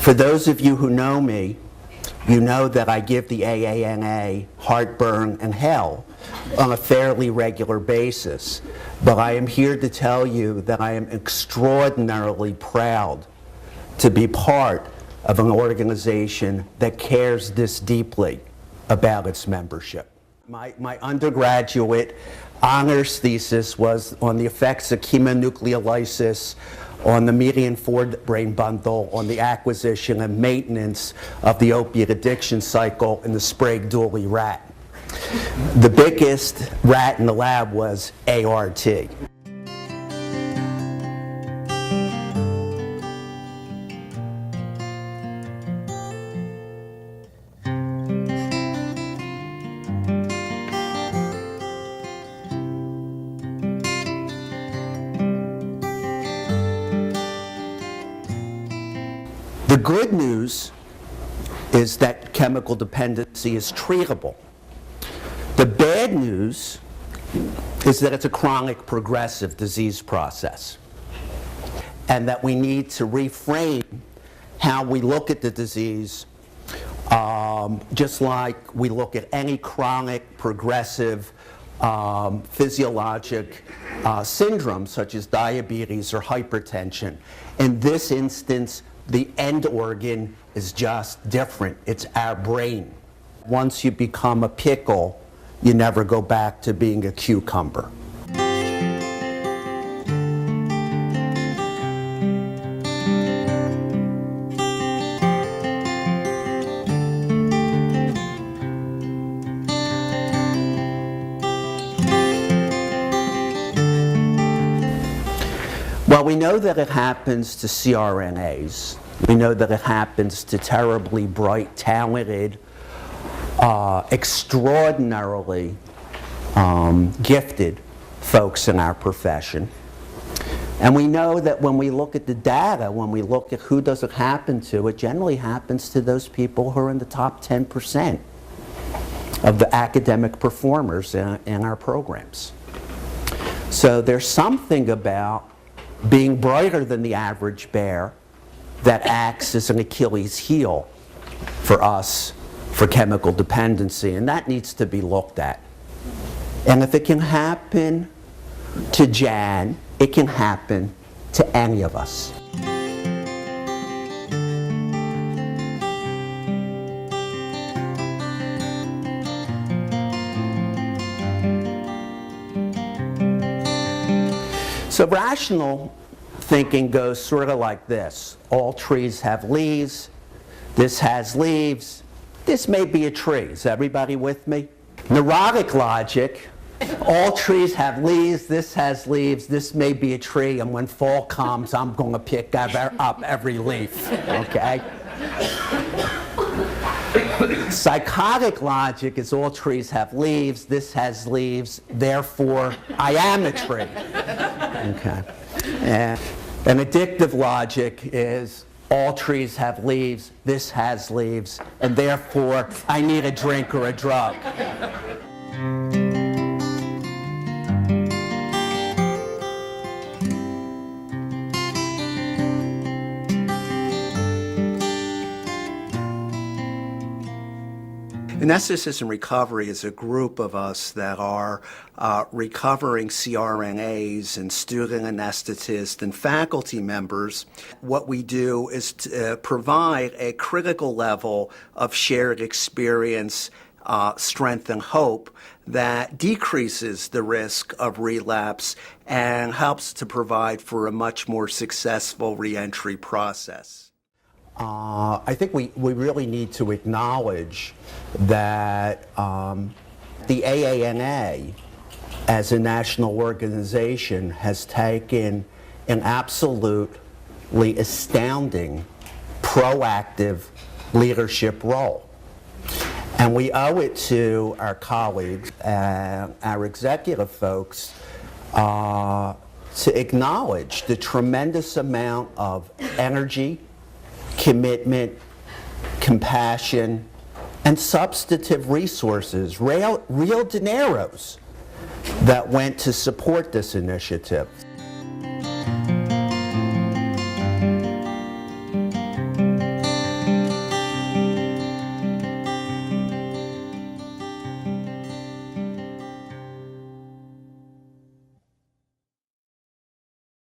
For those of you who know me, you know that I give the AANA heartburn and hell on a fairly regular basis. But I am here to tell you that I am extraordinarily proud to be part of an organization that cares this deeply about its membership. My undergraduate honors thesis was on the effects of chemonucleolysis on the median forebrain bundle on the acquisition and maintenance of the opiate addiction cycle in the Sprague-Dawley rat. The biggest rat in the lab was ART. The good news is that chemical dependency is treatable. The bad news is that it's a chronic progressive disease process, and that we need to reframe how we look at the disease, just like we look at any chronic progressive physiologic syndrome such as diabetes or hypertension. In this instance, the end organ is just different. It's our brain. Once you become a pickle, you never go back to being a cucumber. Well, we know that it happens to CRNAs. We know that it happens to terribly bright, talented, extraordinarily gifted folks in our profession. And we know that when we look at the data, when we look at who does it happen to, it generally happens to those people who are in the top 10% of the academic performers in our programs. So there's something about being brighter than the average bear that acts as an Achilles heel for us for chemical dependency, and that needs to be looked at. And if it can happen to Jan, it can happen to any of us. So rational thinking goes sort of like this. All trees have leaves. This has leaves. This may be a tree. Is everybody with me? Neurotic logic. All trees have leaves. This has leaves. This may be a tree. And when fall comes, I'm going to pick up every leaf. Okay? Psychotic logic is all trees have leaves. This has leaves. Therefore, I am a tree. Okay. And addictive logic is all trees have leaves, this has leaves, and therefore I need a drink or a drug. Anesthetist Recovery is a group of us that are recovering CRNAs and student anesthetists and faculty members. What we do is to provide a critical level of shared experience, strength, and hope that decreases the risk of relapse and helps to provide for a much more successful reentry process. I think we really need to acknowledge that the AANA as a national organization has taken an absolutely astounding proactive leadership role. And we owe it to our colleagues and our executive folks to acknowledge the tremendous amount of energy, commitment, compassion, and substantive resources, real dineros, that went to support this initiative.